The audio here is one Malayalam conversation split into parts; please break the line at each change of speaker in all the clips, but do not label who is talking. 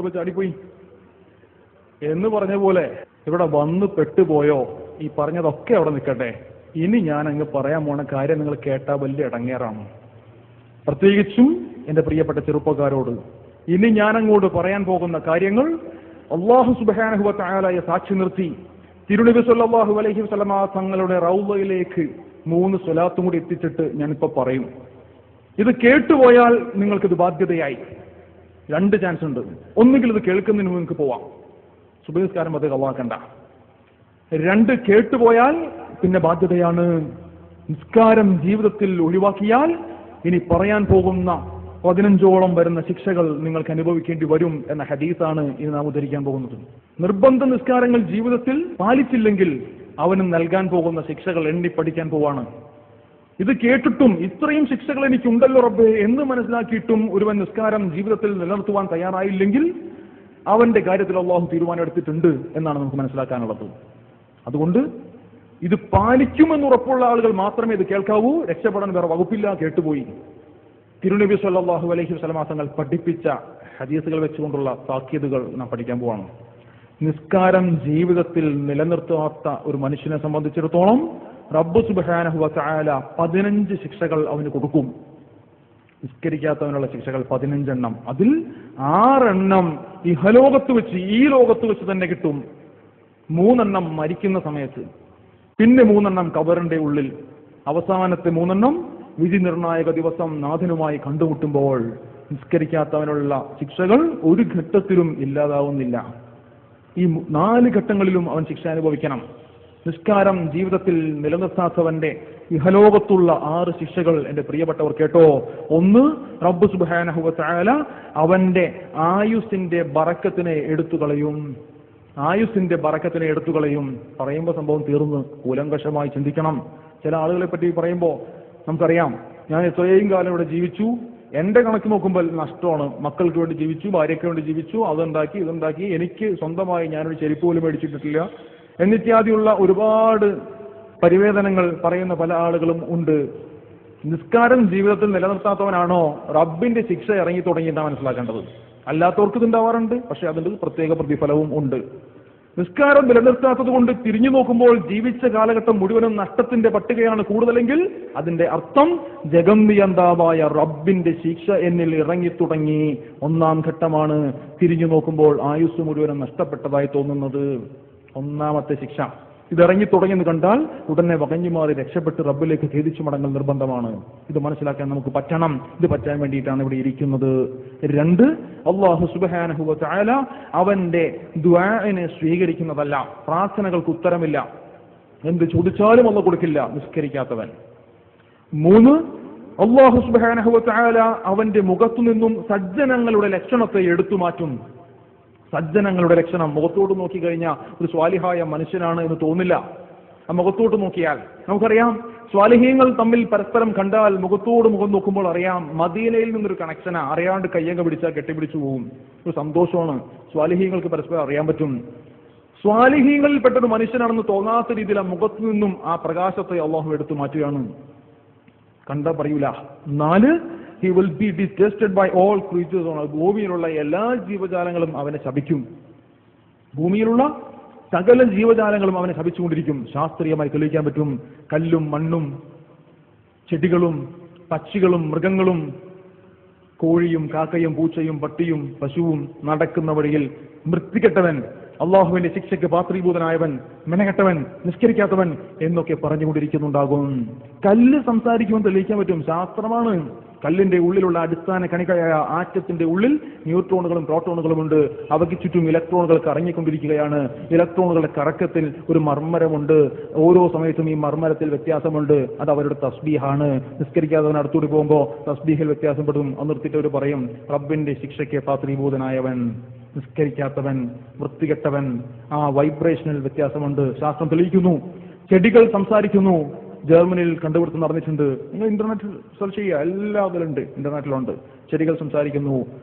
നോക്കുമ്പോൾ ചാടിപ്പോയി എന്ന് പറഞ്ഞ പോലെ ഇവിടെ വന്ന് പെട്ടുപോയോ? ഈ പറഞ്ഞതൊക്കെ അവിടെ നിൽക്കട്ടെ. ഇനി ഞാൻ അങ്ങ് പറയാൻ പോണ കാര്യം നിങ്ങൾ കേട്ടാൽ വലിയ ഇടങ്ങേറാണ്. പ്രത്യേകിച്ചും എന്റെ പ്രിയപ്പെട്ട ചെറുപ്പക്കാരോട് ഇനി ഞാൻ അങ്ങോട്ട് പറയാൻ പോകുന്ന കാര്യങ്ങൾ അല്ലാഹു സുബ്ഹാനഹു വ തആലയെ സാക്ഷി നിർത്തി തിരുനബി സല്ലല്ലാഹു അലൈഹി വസല്ലമ തങ്ങളുടെ റൗളയിലേക്ക് 3 സ്വലാത്തും കൂടി എത്തിച്ചിട്ട് ഞാനിപ്പോ പറയും. ഇത് കേട്ടുപോയാൽ നിങ്ങൾക്കിത് ബാധ്യതയായി. 2 ചാൻസ് ഉണ്ട്. ഒന്നുകിൽ ഇത് കേൾക്കുന്നതിന് മുമ്പ് നിങ്ങൾക്ക് പോവാം, സുബഹി നിസ്കാരം അത് കളവാക്കണ്ട. 2 കേട്ടുപോയാൽ പിന്നെ ബാധ്യതയാണ്. നിസ്കാരം ജീവിതത്തിൽ ഒഴിവാക്കിയാൽ ഇനി പറയാൻ പോകുന്ന 15ഓളം വരുന്ന ശിക്ഷകൾ നിങ്ങൾക്ക് അനുഭവിക്കേണ്ടി വരും എന്ന ഹദീസാണ് ഇനി നാം ഉദ്ധരിക്കാൻ പോകുന്നത്. നിർബന്ധ നിസ്കാരങ്ങൾ ജീവിതത്തിൽ പാലിച്ചില്ലെങ്കിൽ അവന് നൽകാൻ പോകുന്ന ശിക്ഷകൾ എണ്ണിപ്പടിക്കാൻ പോവാണ്. ഇത് കേട്ടിട്ടും ഇത്രയും ശിക്ഷകൾ എനിക്കുണ്ടല്ലോ റബ്ബേ എന്ന് മനസ്സിലാക്കിയിട്ടും ഒരുവൻ നിസ്കാരം ജീവിതത്തിൽ നിലനിർത്തുവാൻ തയ്യാറായില്ലെങ്കിൽ അവന്റെ കാര്യത്തിൽ അല്ലാഹു തീരുമാനമെടുത്തിട്ടുണ്ട് എന്നാണ് നമുക്ക് മനസ്സിലാക്കാനുള്ളത്. അതുകൊണ്ട് ഇത് പാലിക്കുമെന്ന് ഉറപ്പുള്ള ആളുകൾ മാത്രമേ ഇത് കേൾക്കാവൂ. രക്ഷപ്പെടാൻ വേറെ വകുപ്പില്ല. കേട്ടുപോയി. തിരുനബി സല്ലല്ലാഹു അലൈഹി വസല്ലമ തങ്ങൾ പഠിപ്പിച്ച ഹദീസുകൾ വെച്ചുകൊണ്ടുള്ള താക്കീതുകൾ നാം പഠിക്കാൻ പോവാണ്. നിസ്കാരം ജീവിതത്തിൽ നിലനിർത്താത്ത ഒരു മനുഷ്യനെ സംബന്ധിച്ചിടത്തോളം റബ്ബ് സുബ്ഹാനഹു വ തആല 15 ശിക്ഷകൾ അവന് കൊടുക്കും. നിസ്കരിക്കാത്തവനുള്ള ശിക്ഷകൾ 15 എണ്ണം. അതിൽ 6 എണ്ണം ഇഹലോകത്ത് വെച്ച്, ഈ ലോകത്ത് വെച്ച് തന്നെ കിട്ടും. 3 എണ്ണം മരിക്കുന്ന സമയത്ത്, പിന്നെ 3 എണ്ണം ഖബറിന്റെ ഉള്ളിൽ, അവസാനത്തെ 3 എണ്ണം വിധി നിർണായക ദിവസം നാഥനുമായി കണ്ടുമുട്ടുമ്പോൾ. നിസ്കരിക്കാത്തവനുള്ള ശിക്ഷകൾ ഒരു ഘട്ടത്തിലും ഇല്ലാതാവുന്നില്ല. ഈ 4 ഘട്ടങ്ങളിലും അവൻ ശിക്ഷ അനുഭവിക്കണം. നിസ്കാരം ജീവിതത്തിൽ നിലനിർത്താത്തവന്റെ ഇഹലോകത്തുള്ള 6 ശിക്ഷകൾ എന്റെ പ്രിയപ്പെട്ടവർ കേട്ടോ. 1, റബ്ബ് സുബ്ഹാനഹു വ തആല അവന്റെ ആയുസ്സിന്റെ ബറക്കത്തിനെ എടുത്തുകളയും. ആയുസ്സിന്റെ ബറക്കത്തിനെ എടുത്തുകളയും. പറയുമ്പോൾ സംഭവം തീർന്ന്. കൂലങ്കഷമായി ചിന്തിക്കണം. ചില ആളുകളെ പറ്റി പറയുമ്പോൾ നമുക്കറിയാം, ഞാൻ ഇത്രയും കാലം ഇവിടെ ജീവിച്ചു, എന്റെ കണക്ക് നോക്കുമ്പോൾ നഷ്ടമാണ്. മക്കൾക്ക് വേണ്ടി ജീവിച്ചു, ഭാര്യയ്ക്ക് വേണ്ടി ജീവിച്ചു, അതുണ്ടാക്കി ഇതുണ്ടാക്കി, എനിക്ക് സ്വന്തമായി ഞാനൊരു ചെരുപ്പ് പോലും മേടിച്ചിട്ടില്ല എന്നിത്യാദിയുള്ള ഒരുപാട് പരിവേദനങ്ങൾ പറയുന്ന പല ആളുകളും ഉണ്ട്. നിസ്കാരം ജീവിതത്തിൽ നിലനിർത്താത്തവനാണോ റബ്ബിന്റെ ശിക്ഷ ഇറങ്ങി തുടങ്ങിയെന്നാണ് മനസ്സിലാക്കേണ്ടത്. അല്ലാത്തവർക്ക് ഇതുണ്ടാവാറുണ്ട്, പക്ഷെ അതിന്റെ പ്രത്യേക പ്രതിഫലവും ഉണ്ട്. നിസ്കാരം നിലനിർത്താത്തത് കൊണ്ട് തിരിഞ്ഞു നോക്കുമ്പോൾ ജീവിച്ച കാലഘട്ടം മുഴുവനും നഷ്ടത്തിന്റെ പട്ടികയാണ് കൂടുതലെങ്കിൽ അതിന്റെ അർത്ഥം ജഗന്നിയന്താവായ റബ്ബിന്റെ ശിക്ഷ എന്നിൽ ഇറങ്ങി തുടങ്ങി. 1-ാം ഘട്ടമാണ് തിരിഞ്ഞു നോക്കുമ്പോൾ ആയുസ് മുഴുവനും നഷ്ടപ്പെട്ടതായി തോന്നുന്നത്. 1-ാമത്തെ ശിക്ഷ ഇതിറങ്ങി തുടങ്ങിയെന്ന് കണ്ടാൽ ഉടനെ വകഞ്ഞു മാറി രക്ഷപ്പെട്ട് റബ്ബിലേക്ക് ഖേദിച്ചു മടങ്ങൽ നിർബന്ധമാണ്. ഇത് മനസ്സിലാക്കാൻ നമുക്ക് പറ്റണം. ഇത് പറ്റാൻ വേണ്ടിയിട്ടാണ് ഇവിടെ ഇരിക്കുന്നത്. 2, അല്ലാഹു സുബ്ഹാനഹു വ തആല അവന്റെ ദുആഇനെ സ്വീകരിക്കുന്നതല്ല. പ്രാർത്ഥനകൾക്ക് ഉത്തരമില്ല. എന്ത് ചോദിച്ചാലും അല്ലാഹു കൊടുക്കില്ല നിസ്കരിക്കാത്തവൻ. 3, അല്ലാഹു സുബ്ഹാനഹു വ തആല അവന്റെ മുഖത്തു നിന്നും സജ്ജനങ്ങളുടെ ലക്ഷണത്തെ എടുത്തു മാറ്റും. സജ്ജനങ്ങളുടെ ലക്ഷണം മുഖത്തോട്ട് നോക്കിക്കഴിഞ്ഞാൽ ഒരു സ്വാലിഹായ മനുഷ്യനാണ് എന്ന് തോന്നില്ല. ആ മുഖത്തോട്ട് നോക്കിയാൽ നമുക്കറിയാം, സ്വാലിഹീങ്ങൾ തമ്മിൽ പരസ്പരം കണ്ടാൽ മുഖത്തോട് മുഖം നോക്കുമ്പോൾ അറിയാം മദീനയിൽ നിന്നൊരു കണക്ഷനാ. അറിയാണ്ട് കയ്യങ്ങ പിടിച്ചാൽ കെട്ടിപ്പിടിച്ചു പോകും. ഒരു സന്തോഷമാണ്. സ്വാലിഹീങ്ങൾക്ക് പരസ്പരം അറിയാൻ പറ്റും. സ്വാലിഹീങ്ങളിൽ പെട്ടൊരു മനുഷ്യനാണെന്ന് തോന്നാത്ത രീതിയിൽ ആ മുഖത്തു നിന്നും ആ പ്രകാശത്തെ അള്ളാഹു എടുത്തു മാറ്റുകയാണ്. കണ്ടാ പറയൂല. 4, he will be detested by all creatures on earth. ഭൂമിയിലുള്ള എല്ലാ ജീവജാലങ്ങളും അവനെ ശപിക്കും. ഭൂമിയിലുള്ള സകല ജീവജാലങ്ങളും അവനെ ശപിച്ചുകൊണ്ടിരിക്കും. ശാസ്ത്രീയമായി തെളിയിക്കാൻ പറ്റും. കല്ലും മണ്ണും ചെടികളും പക്ഷികളും മൃഗങ്ങളും കോഴിയും കാക്കയും പൂച്ചയും പട്ടിയും പശുവും നടക്കുന്ന വഴിയിൽ വൃത്തികെട്ടവൻ, അള്ളാഹുവിന്റെ ശിക്ഷയ്ക്ക് പാത്രീഭൂതനായവൻ, മെനകെട്ടവൻ, നിസ്കരിക്കാത്തവൻ എന്നൊക്കെ പറഞ്ഞുകൊണ്ടിരിക്കുന്നുണ്ടാകും. കല്ല് സംസാരിക്കുമെന്ന് തെളിയിക്കാൻ പറ്റും. ശാസ്ത്രമാണ്. കല്ലിന്റെ ഉള്ളിലുള്ള അടിസ്ഥാന കണികയായ ആറ്റത്തിന്റെ ഉള്ളിൽ ന്യൂട്രോണുകളും പ്രോട്ടോണുകളും ഉണ്ട്. അവയ്ക്ക് ചുറ്റും ഇലക്ട്രോണുകൾ കറങ്ങിക്കൊണ്ടിരിക്കുകയാണ്. ഇലക്ട്രോണുകളുടെ കറക്കത്തിൽ ഒരു മർമ്മരമുണ്ട്. ഓരോ സമയത്തും ഈ മർമ്മരത്തിൽ വ്യത്യാസമുണ്ട്. അത് അവരുടെ തസ്ബീഹാണ്. നിസ്കരിക്കാത്തവൻ അടുത്തോട്ട് പോകുമ്പോൾ തസ്ബീഹിൽ വ്യത്യാസപ്പെടും. നിർത്തിയിട്ട് അവർ പറയും റബ്ബിന്റെ ശിക്ഷയ്ക്ക് പാത്രീഭൂതനായവൻ, നിസ്കരിക്കാത്തവൻ, വൃത്തികെട്ടവൻ. ആ വൈബ്രേഷനിൽ വ്യത്യാസമുണ്ട്. ശാസ്ത്രം തെളിയിക്കുന്നു. ചെടികൾ സംസാരിക്കുന്നു. ജർമ്മനിയിൽ കണ്ടുപിടുത്തം നടന്നിട്ടുണ്ട്. നിങ്ങൾ ഇന്റർനെറ്റിൽ സെർച്ച് ചെയ്യുക, എല്ലാ അതിലുണ്ട്, ഇന്റർനെറ്റിലുണ്ട്. ചെടികൾ സംസാരിക്കുന്നു.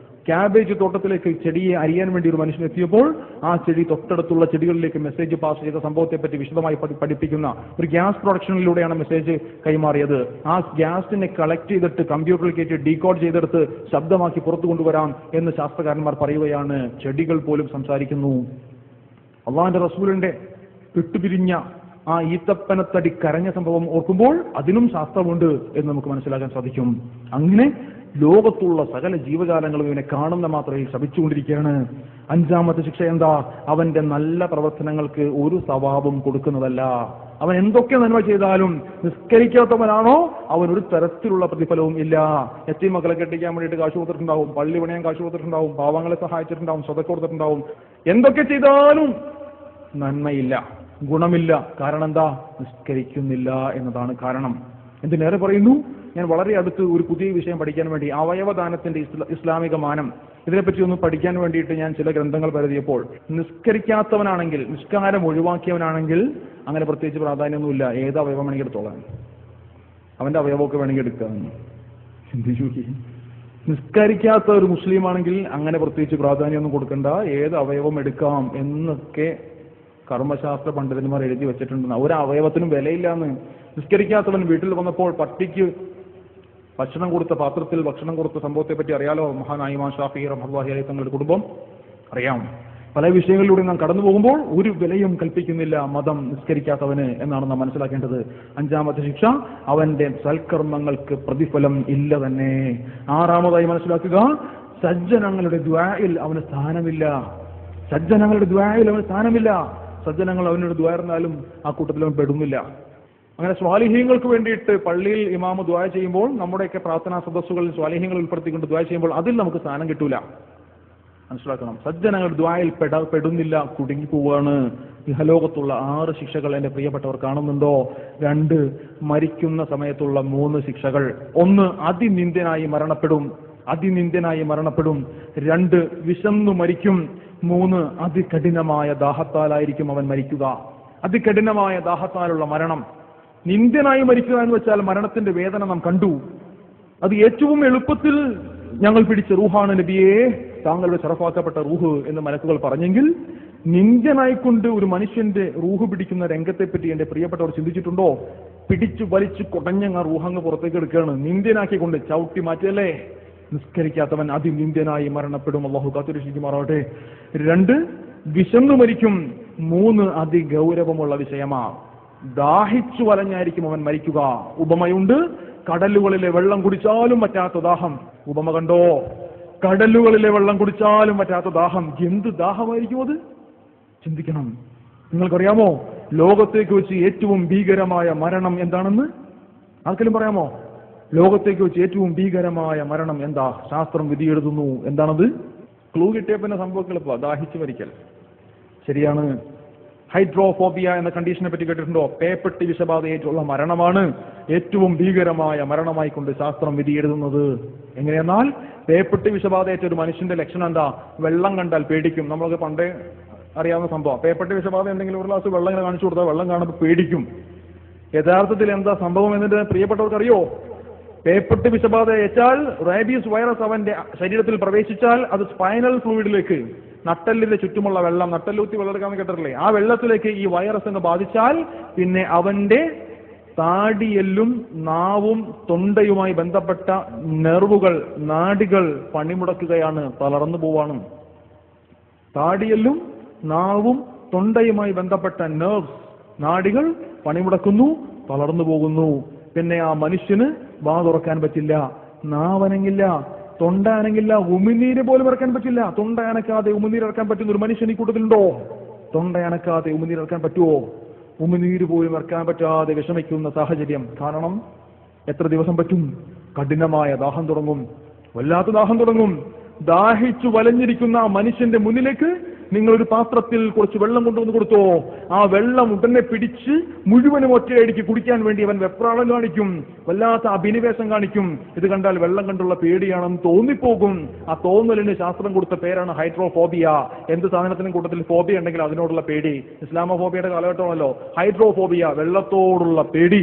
ക്യാബേജ് തോട്ടത്തിലേക്ക് ചെടിയെ അരിയാൻ വേണ്ടി ഒരു മനുഷ്യൻ എത്തിയപ്പോൾ ആ ചെടി തൊട്ടടുത്തുള്ള ചെടികളിലേക്ക് മെസ്സേജ് പാസ് ചെയ്ത സംഭവത്തെ പറ്റി വിശദമായി പഠിപ്പിക്കുന്ന ഒരു ഗ്യാസ് പ്രൊഡക്ഷനിലൂടെയാണ് മെസ്സേജ് കൈമാറിയത്. ആ ഗ്യാസിനെ കളക്ട് ചെയ്തിട്ട് കമ്പ്യൂട്ടറിൽ കയറ്റി ഡീകോഡ് ചെയ്തെടുത്ത് ശബ്ദമാക്കി പുറത്തു കൊണ്ടുവരാം എന്ന് ശാസ്ത്രകാരന്മാർ പറയുകയാണ്. ചെടികൾ പോലും സംസാരിക്കുന്നു. അള്ളാഹുവിന്റെ റസൂലിന്റെ വിട്ടുപിരിഞ്ഞ ആ ഈത്തപ്പനത്തടി കരഞ്ഞ സംഭവം ഓർക്കുമ്പോൾ അതിനും ശാസ്ത്രമുണ്ട് എന്ന് നമുക്ക് മനസ്സിലാക്കാൻ സാധിക്കും. അങ്ങനെ ലോകത്തുള്ള സകല ജീവജാലങ്ങളും ഇവനെ കാണുന്ന മാത്രയിൽ ശപിച്ചുകൊണ്ടിരിക്കുകയാണ്. അഞ്ചാമത്തെ ശിക്ഷ എന്താ? അവന്റെ നല്ല പ്രവർത്തനങ്ങൾക്ക് ഒരു സവാബും കൊടുക്കുന്നതല്ല. അവൻ എന്തൊക്കെ നന്മ ചെയ്താലും നിസ്കരിക്കാത്തവനാണോ അവൻ ഒരു തരത്തിലുള്ള പ്രതിഫലവും ഇല്ല. യത്തീം മക്കളെ കെട്ടിക്കാൻ വേണ്ടിയിട്ട് കാശ് കൊടുത്തിട്ടുണ്ടാവും, പള്ളി പണിയാൻ കാശ് കൊടുത്തിട്ടുണ്ടാവും, പാവങ്ങളെ സഹായിച്ചിട്ടുണ്ടാവും, സ്വതക്ക കൊടുത്തിട്ടുണ്ടാവും. എന്തൊക്കെ ചെയ്താലും നന്മയില്ല, ഗുണമില്ല. കാരണം എന്താ? നിസ്കരിക്കുന്നില്ല എന്നതാണ് കാരണം. എന്തിനേറെ പറയുന്നു, ഞാൻ വളരെ അടുത്ത് ഒരു പുതിയ വിഷയം പഠിക്കാൻ വേണ്ടി അവയവദാനത്തിന്റെ ഇസ്ലാമിക മാനം ഇതിനെപ്പറ്റി ഒന്ന് പഠിക്കാൻ വേണ്ടിയിട്ട് ഞാൻ ചില ഗ്രന്ഥങ്ങൾ പരതിയപ്പോൾ നിസ്കരിക്കാത്തവനാണെങ്കിൽ, നിസ്കാരം ഒഴിവാക്കിയവനാണെങ്കിൽ അങ്ങനെ പ്രത്യേകിച്ച് പ്രാധാന്യമൊന്നുമില്ല, ഏത് അവയവം വേണമെങ്കിൽ എടുത്തോളാം, അവന്റെ അവയവമൊക്കെ വേണമെങ്കിൽ എടുക്കാം. ചിന്തിച്ചു നോക്കി. നിസ്കരിക്കാത്ത ഒരു മുസ്ലിം ആണെങ്കിൽ അങ്ങനെ പ്രത്യേകിച്ച് പ്രാധാന്യമൊന്നും കൊടുക്കണ്ട, ഏത് അവയവം എടുക്കാം എന്നൊക്കെ കർമ്മശാസ്ത്ര പണ്ഡിതന്മാർ എഴുതി വെച്ചിട്ടുണ്ട്. ഒരു അവയവത്തിനും വിലയില്ലാന്ന്. നിസ്കരിക്കാത്തവൻ വീട്ടിൽ വന്നപ്പോൾ പട്ടിക്ക് ഭക്ഷണം കൊടുത്ത പാത്രത്തിൽ ഭക്ഷണം കൊടുത്ത സംഭവത്തെ പറ്റി അറിയാലോ. മഹാനായ ഇമാം ഷാഫിഈ റഹ്മത്തുള്ളാഹി അലൈഹി തങ്ങളുടെ കുടുംബം അറിയാം. പല വിഷയങ്ങളിലൂടെ നാം കടന്നു പോകുമ്പോൾ ഒരു വിലയും കൽപ്പിക്കുന്നില്ല മതം നിസ്കരിക്കാത്തവന് എന്നാണ് നാം മനസ്സിലാക്കേണ്ടത്. അഞ്ചാമത്തെ ശിക്ഷ, അവന്റെ സൽക്കർമ്മങ്ങൾക്ക് പ്രതിഫലം ഇല്ല തന്നെ. ആറാമതായി മനസ്സിലാക്കുക, സജ്ജനങ്ങളുടെ ദുആയിൽ അവന് സ്ഥാനമില്ല. സജ്ജനങ്ങളുടെ ദുആയിൽ അവന് സ്ഥാനമില്ല. സജ്ജനങ്ങൾ അവനോട് ദുആയിരുന്നാലും ആ കൂട്ടത്തിൽ അവൻ പെടുന്നില്ല. അങ്ങനെ സ്വാലിഹീങ്ങൾക്ക് വേണ്ടിയിട്ട് പള്ളിയിൽ ഇമാമ് ദുആ ചെയ്യുമ്പോൾ, നമ്മുടെയൊക്കെ പ്രാർത്ഥനാ സദസ്സുകളിൽ സ്വാലിഹീങ്ങൾ ഉൾപ്പെടുത്തിക്കൊണ്ട് ദുആ ചെയ്യുമ്പോൾ അതിൽ നമുക്ക് സ്ഥാനം കിട്ടൂല. മനസ്സിലാക്കണം. സജ്ജനങ്ങൾ ദുആയിൽ പെടുന്നില്ല, കുടുങ്ങിപ്പോവാണ്. ഇഹലോകത്തുള്ള 6 ശിക്ഷകൾ എന്റെ പ്രിയപ്പെട്ടവർ കാണുന്നുണ്ടോ? 2 മരിക്കുന്ന സമയത്തുള്ള 3 ശിക്ഷകൾ. 1 അതിനിന്ദ്യനായി മരണപ്പെടും, അതിനിന്ദ്യനായി മരണപ്പെടും. 2 വിശന്നു മരിക്കും. 3 അതികഠിനമായ ദാഹത്താലായിരിക്കും അവൻ മരിക്കുക. അതികഠിനമായ ദാഹത്താലുള്ള മരണം. നിന്ദ്യനായി മരിക്കുക എന്ന് വെച്ചാൽ മരണത്തിന്റെ വേദന നാം കണ്ടു. അത് ഏറ്റവും എളുപ്പത്തിൽ ഞങ്ങൾ പിടിച്ച റൂഹാണ് നബിയെ, താങ്കളുടെ ശറഫാക്കപ്പെട്ട റൂഹ് എന്ന് മലക്കുകൾ പറഞ്ഞെങ്കിൽ, നിന്ദ്യനായിക്കൊണ്ട് ഒരു മനുഷ്യന്റെ റൂഹ് പിടിക്കുന്ന രംഗത്തെപ്പറ്റി എന്റെ പ്രിയപ്പെട്ടവർ ചിന്തിച്ചിട്ടുണ്ടോ? പിടിച്ചു വലിച്ചു കുടഞ്ഞങ്ങ റൂഹങ്ങ് പുറത്തേക്ക് എടുക്കുകയാണ്, നിന്ദ്യനാക്കിക്കൊണ്ട് ചവിട്ടി മാറ്റിയല്ലേ. നിസ്കരിക്കാത്തവൻ അതിനിന്ദ്യനായി മരണപ്പെടും. അല്ലാഹു കാത്തുരക്ഷിക്കുമാറാവട്ടെ. 2 വിശന്നു മരിക്കും. 3 അതിഗൗരവമുള്ള വിഷയമാ, ദാഹിച്ചു വലഞ്ഞായിരിക്കും അവൻ മരിക്കുക. ഉപമയുണ്ട്, കടലുകളിലെ വെള്ളം കുടിച്ചാലും പറ്റാത്ത ദാഹം. ഉപമ കണ്ടോ? കടലുകളിലെ വെള്ളം കുടിച്ചാലും പറ്റാത്ത ദാഹം. എന്ത് ദാഹമായിരിക്കും അത്? ചിന്തിക്കണം. നിങ്ങൾക്കറിയാമോ ലോകത്തേക്ക് വെച്ച് ഏറ്റവും ഭീകരമായ മരണം എന്താണെന്ന്? ആർക്കെങ്കിലും പറയാമോ? ലോകത്തേക്ക് വെച്ച് ഏറ്റവും ഭീകരമായ മരണം എന്താ? ശാസ്ത്രം വിധിയെഴുതുന്നു. എന്താണത്? ക്ലൂ കിട്ടിയ പിന്നെ സംഭവങ്ങൾ എളുപ്പ. ദാഹിച്ചു മരിക്കൽ. ശരിയാണ്. ഹൈഡ്രോഫോബിയ എന്ന കണ്ടീഷനെ പറ്റി കേട്ടിട്ടുണ്ടോ? പേപ്പട്ടി വിഷബാധയേറ്റുള്ള മരണമാണ് ഏറ്റവും ഭീകരമായ മരണമായിക്കൊണ്ട് ശാസ്ത്രം വിധിയെഴുതുന്നത്. എങ്ങനെയെന്നാൽ പേപ്പട്ടി വിഷബാധയേറ്റ ഒരു മനുഷ്യന്റെ ലക്ഷണം എന്താ? വെള്ളം കണ്ടാൽ പേടിക്കും. നമ്മളൊക്കെ പണ്ടേ അറിയാവുന്ന സംഭവം. പേപ്പട്ടി വിഷബാധ എന്തെങ്കിലും ഒരു ഗ്ലാസ് വെള്ളം ഇങ്ങനെ കാണിച്ചു കൊടുത്താൽ വെള്ളം കാണുമ്പോൾ പേടിക്കും. യഥാർത്ഥത്തിൽ എന്താ സംഭവം എന്നിട്ട് പ്രിയപ്പെട്ടവർക്ക് അറിയോ? പേപ്പട്ടി വിഷബാധ ഏറ്റാൽ റാബീസ് വൈറസ് അവന്റെ ശരീരത്തിൽ പ്രവേശിച്ചാൽ അത് സ്പൈനൽ ഫ്ലൂയിഡിലേക്ക്, നട്ടെല്ലിന്റെ ചുറ്റുമുള്ള വെള്ളം, നട്ടെല്ലൂത്തി വെള്ളമെടുക്കാന്ന് കേട്ടിട്ടില്ലേ, ആ വെള്ളത്തിലേക്ക് ഈ വൈറസ് എന്ന് ബാധിച്ചാൽ പിന്നെ അവന്റെ താടിയെല്ലും നാവും തൊണ്ടയുമായി ബന്ധപ്പെട്ട നെർവുകൾ, നാഡികൾ പണിമുടക്കുകയാണ്, തളർന്നു പോവാണ്. താടിയെല്ലും നാവും തൊണ്ടയുമായി ബന്ധപ്പെട്ട നെർവ്സ്, നാഡികൾ പണിമുടക്കുന്നു, തളർന്നു പോകുന്നു. പിന്നെ ആ മനുഷ്യന് വാ തുറക്കാൻ പറ്റില്ല, നാവനങ്ങില്ല, തൊണ്ട അനങ്ങില്ല, ഉമിനീര് പോലും ഇറക്കാൻ പറ്റില്ല. തൊണ്ട അനക്കാതെ ഉമിനീര് ഇറക്കാൻ പറ്റുന്ന ഒരു മനുഷ്യൻ ഈ കൂട്ടത്തിലുണ്ടോ? തൊണ്ട അനക്കാതെ ഉമിനീര് ഇറക്കാൻ പറ്റുമോ? ഉമിനീര് പോലും ഇറക്കാൻ പറ്റാതെ വിഷമിക്കുന്ന സാഹചര്യം. കാരണം എത്ര ദിവസം പറ്റും? കഠിനമായ ദാഹം തുടങ്ങും, വല്ലാത്ത ദാഹം തുടങ്ങും. ദാഹിച്ചു വലഞ്ഞിരിക്കുന്ന ആ മനുഷ്യന്റെ മുന്നിലേക്ക് നിങ്ങളൊരു പാത്രത്തിൽ കുറച്ച് വെള്ളം കൊണ്ടുവന്ന് കൊടുത്തോ, ആ വെള്ളം ഉടനെ പിടിച്ച് മുഴുവനും ഒറ്റയടിക്ക് കുടിക്കാൻ വേണ്ടി അവൻ വെപ്രാളം കാണിക്കും, വല്ലാത്ത അഭിനിവേശം കാണിക്കും. ഇത് കണ്ടാൽ വെള്ളം കണ്ടുള്ള പേടിയാണെന്ന് തോന്നിപ്പോകും. ആ തോന്നലിന് ശാസ്ത്രം കൊടുത്ത പേരാണ് ഹൈഡ്രോഫോബിയ. എന്ത് സാധനത്തിനും കൂട്ടത്തിൽ ഫോബിയ ഉണ്ടെങ്കിൽ അതിനോടുള്ള പേടി. ഇസ്ലാമോഫോബിയയുടെ കാലഘട്ടമാണല്ലോ. ഹൈഡ്രോഫോബിയ, വെള്ളത്തോടുള്ള പേടി.